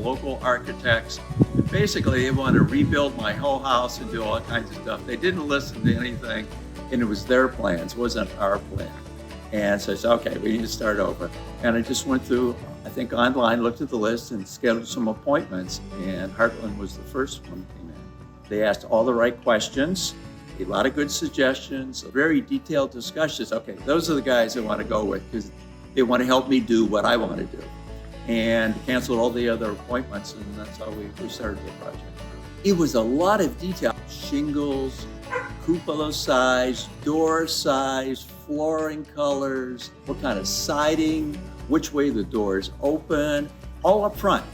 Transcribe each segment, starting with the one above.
local architects. Basically, they wanted to rebuild my whole house and do all kinds of stuff. They didn't listen to anything, and it was their plans, it wasn't our plan. And so I said, okay, we need to start over. And I just went through, I think online, looked at the list and scheduled some appointments, and Heartland was the first one that came in. They asked all the right questions, a lot of good suggestions, very detailed discussions. Okay, those are the guys I want to go with because they want to help me do what I want to do. And canceled all the other appointments, and that's how we started the project. It was a lot of detail. Shingles, cupola size, door size, flooring colors, what kind of siding, which way the doors open, all up front.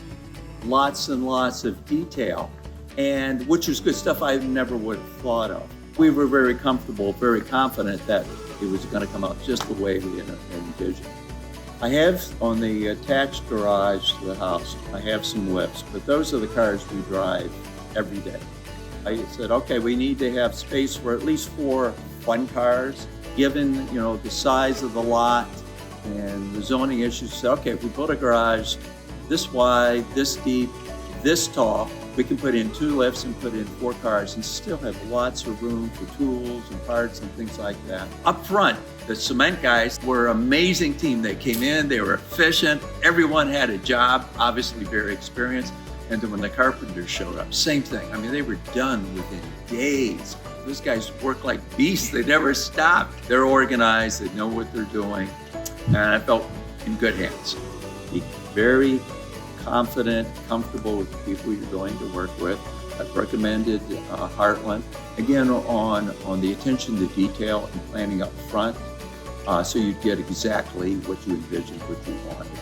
Lots and lots of detail, and which was good stuff I never would have thought of. We were very comfortable, very confident that it was going to come out just the way we envisioned. I have on the attached garage to the house, I have some lifts, but those are the cars we drive every day. I said, okay, we need to have space for at least 4 fun cars, given the size of the lot and the zoning issues. So, okay, if we build a garage this wide, this deep, this tall, we can put in 2 lifts and put in 4 cars and still have lots of room for tools and parts and things like that. Up front, the cement guys were an amazing team. They came in, they were efficient, everyone had a job, obviously very experienced. And then when the carpenters showed up, same thing. I mean, they were done within days. Those guys work like beasts, they never stopped. They're organized, they know what they're doing. And I felt in good hands. Be very confident, comfortable with the people you're going to work with. I've recommended Heartland. Again, on the attention to detail and planning up front, so you get exactly what you envisioned, what you wanted.